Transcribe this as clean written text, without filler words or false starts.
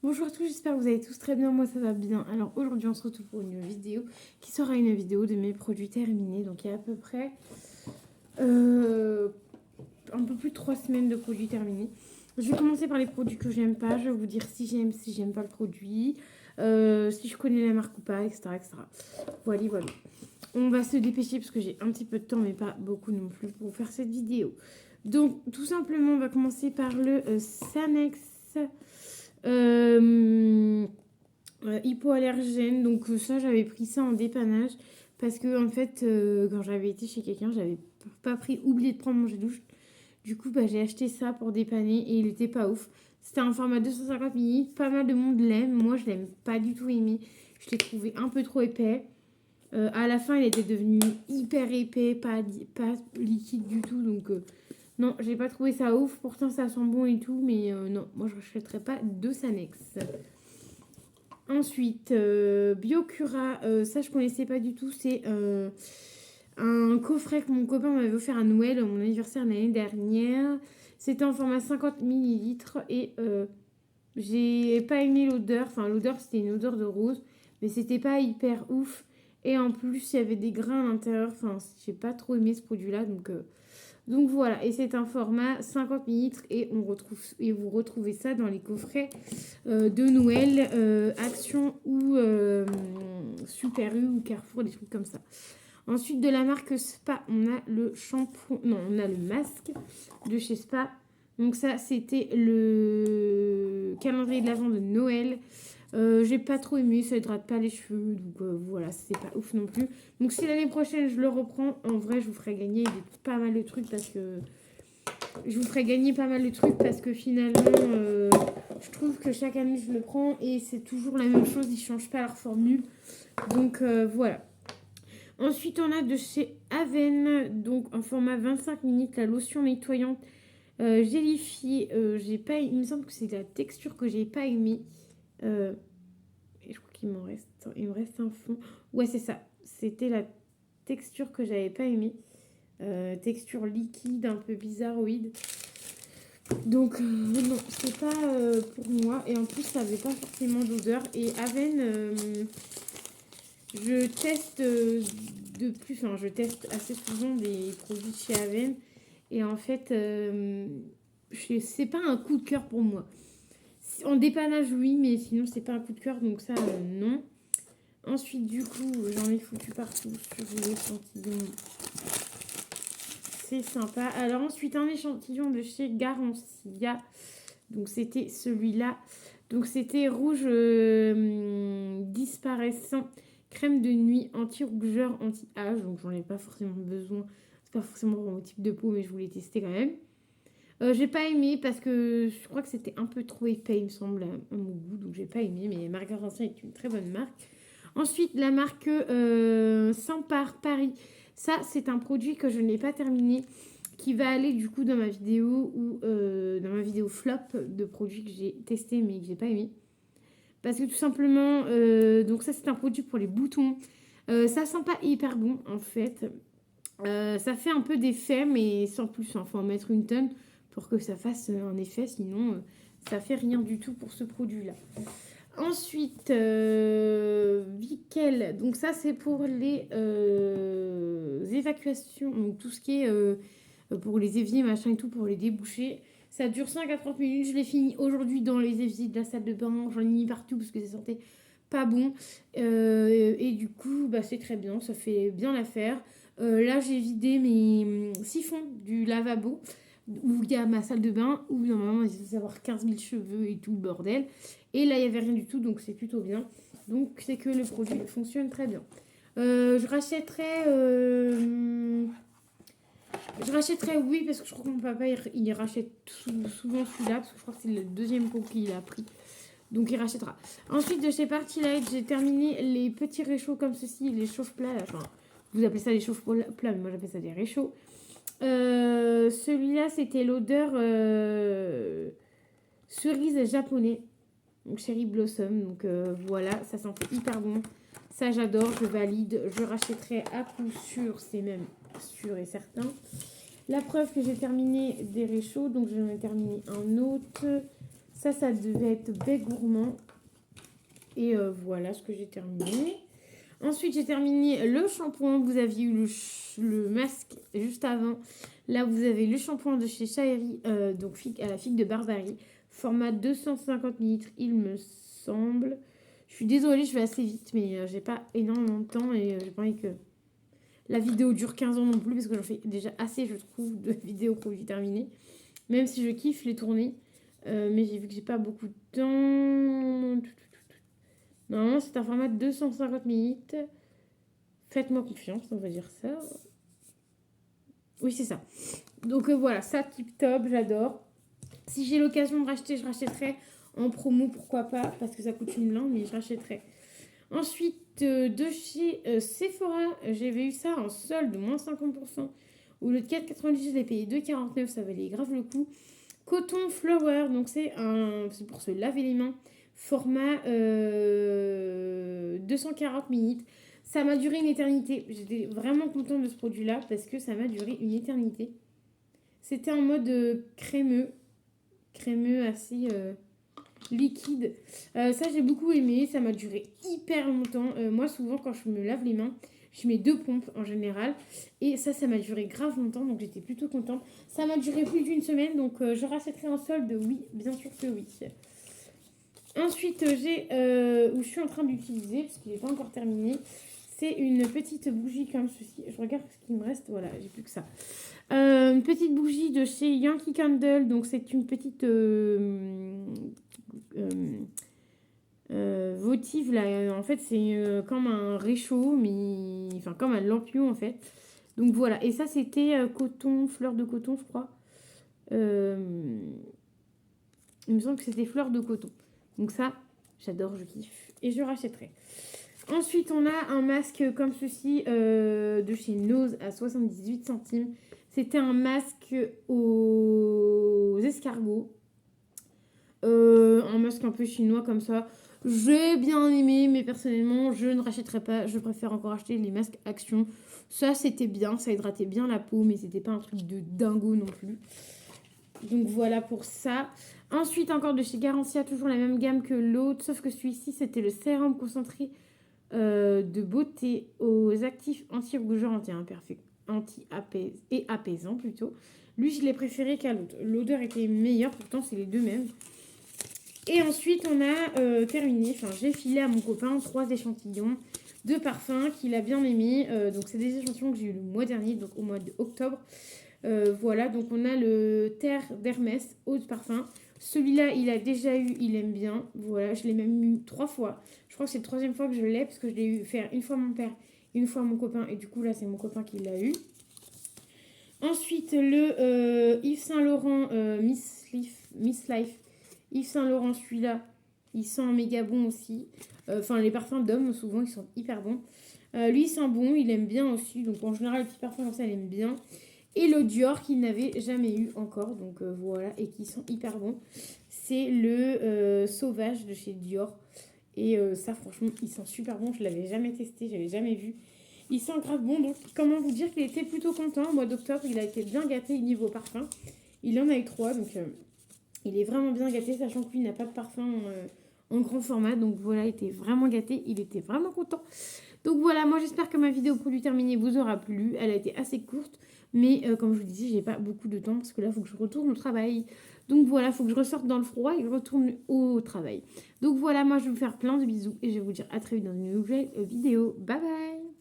Bonjour à tous, j'espère que vous allez tous très bien, moi ça va bien. Alors aujourd'hui on se retrouve pour une vidéo qui sera une vidéo de mes produits terminés. Donc il y a à peu près un peu plus de 3 semaines de produits terminés. Je vais commencer par les produits que j'aime pas, je vais vous dire si j'aime pas le produit, si je connais la marque ou pas, etc. etc. Voilà, voilà. On va se dépêcher parce que j'ai un petit peu de temps mais pas beaucoup non plus pour faire cette vidéo. Donc tout simplement on va commencer par le Sanex hypoallergène. Donc ça j'avais pris ça en dépannage parce que en fait quand j'avais été chez quelqu'un j'avais pas pris, oublié de prendre mon gel douche. Du coup j'ai acheté ça pour dépanner et il était pas ouf. C'était un format 250 ml, pas mal de monde l'aime, moi je l'aime pas du tout aimé. Je l'ai trouvé un peu trop épais. À la fin il était devenu hyper épais, pas liquide du tout, donc non, j'ai pas trouvé ça ouf. Pourtant ça sent bon et tout, mais non, moi je rachèterais pas de Sanex. Ensuite, Biocura, ça je connaissais pas du tout. C'est un coffret que mon copain m'avait offert à Noël, à mon anniversaire l'année dernière. C'était en format 50 millilitres et j'ai pas aimé l'odeur. Enfin, l'odeur c'était une odeur de rose, mais c'était pas hyper ouf. Et en plus, il y avait des grains à l'intérieur. Enfin, j'ai pas trop aimé ce produit-là, donc voilà, et c'est un format 50 millilitres et vous retrouvez ça dans les coffrets de Noël, Action ou Super U ou Carrefour, des trucs comme ça. Ensuite de la marque Spa, on a le shampoing, non, on a le masque de chez Spa. Donc ça, c'était le calendrier de l'Avent de Noël. J'ai pas trop aimé, ça hydrate pas les cheveux, donc voilà, c'est pas ouf non plus. Donc si l'année prochaine je le reprends, en vrai je vous ferai gagner pas mal de trucs parce que finalement je trouve que chaque année je le prends et c'est toujours la même chose, ils changent pas leur formule. Donc voilà. Ensuite on a de chez Aven, donc en format 25 minutes, la lotion nettoyante gélifiée. Il me semble que c'est la texture que j'ai pas aimée. Et je crois il me reste un fond. Ouais, c'est ça. C'était la texture que j'avais pas aimée. Texture liquide, un peu bizarroïde. Donc, non, c'est pas pour moi. Et en plus, ça avait pas forcément d'odeur. Et Aven, je teste je teste assez souvent des produits de chez Aven. Et en fait, c'est pas un coup de cœur pour moi. En dépannage, oui, mais sinon, c'est pas un coup de cœur. Donc, ça, non. Ensuite, du coup, j'en ai foutu partout sur l'échantillon. C'est sympa. Alors ensuite, un échantillon de chez Garancia. Donc c'était celui-là. Donc c'était rouge disparaissant. Crème de nuit anti-rougeur, anti-âge. Donc j'en ai pas forcément besoin. C'est pas forcément pour mon type de peau, mais je voulais tester quand même. J'ai pas aimé parce que je crois que c'était un peu trop épais, il me semble, à mon goût. Donc j'ai pas aimé. Mais marque Garancia est une très bonne marque. Ensuite, la marque Sampar Paris. Ça, c'est un produit que je n'ai pas terminé, qui va aller du coup dans ma vidéo ou dans ma vidéo flop de produits que j'ai testé mais que j'ai pas aimé. Parce que tout simplement, donc ça c'est un produit pour les boutons. Ça sent pas hyper bon en fait. Ça fait un peu d'effet mais sans plus. Il faut en mettre une tonne pour que ça fasse un effet. Sinon, ça fait rien du tout pour ce produit-là. Ensuite, Vickel. Donc ça, c'est pour les évacuations. Donc tout ce qui est pour les éviers, machin et tout, pour les déboucher. Ça dure 5 à 30 minutes. Je l'ai fini aujourd'hui dans les éviers de la salle de bain. J'en ai mis partout parce que ça sentait pas bon. Et du coup, c'est très bien. Ça fait bien l'affaire. Là, j'ai vidé mes siphons du lavabo où il y a ma salle de bain où normalement il faut avoir 15 000 cheveux et tout le bordel. Et là, il n'y avait rien du tout, donc c'est plutôt bien. Donc, c'est que le produit fonctionne très bien. Je rachèterais, oui, parce que je crois que mon papa, il rachète souvent celui-là, parce que je crois que c'est le deuxième pot qu'il a pris. Donc, il rachètera. Ensuite, de chez Party Light, j'ai terminé les petits réchauds comme ceci, les chauffe-plats. Enfin, vous appelez ça les chauffe-plats, mais moi, j'appelle ça des réchauds. Celui-là, c'était l'odeur cerise japonais. Donc Cherry Blossom, donc voilà, ça sent hyper bon. Ça j'adore, je valide, je rachèterai à coup sûr, c'est même sûr et certain. La preuve que j'ai terminé des réchauds, donc j'en ai terminé un autre. Ça devait être Bec Gourmand. Et voilà ce que j'ai terminé. Ensuite, j'ai terminé le shampoing. Vous aviez eu le masque juste avant. Là, vous avez le shampoing de chez Shaeri, donc à la figue de Barbarie. Format 250 ml, il me semble. Je suis désolée, je vais assez vite, mais j'ai pas énormément de temps et j'ai pas envie que la vidéo dure 15 ans non plus, parce que j'en fais déjà assez, je trouve, de vidéos produits terminées. Même si je kiffe les tourner. Mais j'ai vu que j'ai pas beaucoup de temps. Normalement, c'est un format de 250 minutes. Faites-moi confiance, on va dire ça. Oui, c'est ça. Donc voilà, ça, tip top, j'adore. Si j'ai l'occasion de racheter, je rachèterai en promo, pourquoi pas, parce que ça coûte une blinde, mais je rachèterai. Ensuite, de chez Sephora, j'avais eu ça en solde, moins 50%. Au lieu de 4,90, je l'ai payé 2,49, ça valait grave le coup. Coton Flower, donc c'est pour se laver les mains. Format 240 minutes. Ça m'a duré une éternité. J'étais vraiment contente de ce produit-là parce que ça m'a duré une éternité. C'était en mode crémeux. Crémeux assez liquide. Ça, j'ai beaucoup aimé. Ça m'a duré hyper longtemps. Moi, souvent, quand je me lave les mains, je mets 2 pompes en général. Et ça m'a duré grave longtemps. Donc, j'étais plutôt contente. Ça m'a duré plus d'une semaine. Donc, je rachèterai en solde. Oui, bien sûr que oui. Ensuite, j'ai où je suis en train d'utiliser, parce qu'il n'est pas encore terminé. C'est une petite bougie comme ceci. Je regarde ce qu'il me reste. Voilà, j'ai plus que ça. Une petite bougie de chez Yankee Candle. Donc, c'est une petite votive. Là. En fait, c'est comme un réchaud, mais enfin, comme un lampion, en fait. Donc, voilà. Et ça, c'était coton, fleur de coton, je crois. Il me semble que c'était fleur de coton. Donc, ça, j'adore, je kiffe. Et je rachèterai. Ensuite, on a un masque comme ceci de chez Nose à 78 centimes. C'était un masque aux escargots. Un masque un peu chinois comme ça. J'ai bien aimé, mais personnellement, je ne rachèterai pas. Je préfère encore acheter les masques Action. Ça, c'était bien. Ça hydratait bien la peau, mais c'était pas un truc de dingo non plus. Donc voilà pour ça. Ensuite, encore de chez Garancia, toujours la même gamme que l'autre. Sauf que celui-ci, c'était le sérum concentré de beauté aux actifs anti-rougeur, anti-apaisant et apaisant plutôt. Lui, je l'ai préféré qu'à l'autre. L'odeur était meilleure, pourtant c'est les deux mêmes. Et ensuite, on a terminé, enfin j'ai filé à mon copain 3 échantillons de parfums qu'il a bien aimé. Donc c'est des échantillons que j'ai eu le mois dernier, donc au mois d'octobre. Voilà, donc on a le Terre d'Hermès, eau de parfum. Celui-là, il a déjà eu, il aime bien. Voilà, je l'ai même eu 3 fois. Je crois que c'est la 3e fois que je l'ai, parce que je l'ai eu faire une fois mon père, une fois mon copain. Et du coup, là, c'est mon copain qui l'a eu. Ensuite, le Yves Saint Laurent Miss Life. Yves Saint Laurent, celui-là, il sent méga bon aussi. Enfin, les parfums d'hommes, souvent, ils sont hyper bons. Lui, il sent bon, il aime bien aussi. Donc, en général, les petits parfums comme ça, il aime bien. Et le Dior qu'il n'avait jamais eu encore. Donc, voilà. Et qui sent hyper bon. C'est le Sauvage de chez Dior. Et ça, franchement, il sent super bon. Je l'avais jamais testé, je l'avais jamais vu. Il sent grave bon. Donc, comment vous dire qu'il était plutôt content. Au mois d'octobre, il a été bien gâté niveau parfum. Il en a eu 3. Donc, il est vraiment bien gâté. Sachant que lui n'a pas de parfum en grand format. Donc, voilà, il était vraiment gâté. Il était vraiment content. Donc, voilà. Moi, j'espère que ma vidéo produit terminée vous aura plu. Elle a été assez courte. Mais comme je vous disais, j'ai pas beaucoup de temps. Parce que là, il faut que je retourne au travail. Donc voilà, il faut que je ressorte dans le froid et que je retourne au travail. Donc voilà, moi je vais vous faire plein de bisous et je vais vous dire à très vite dans une nouvelle vidéo. Bye bye!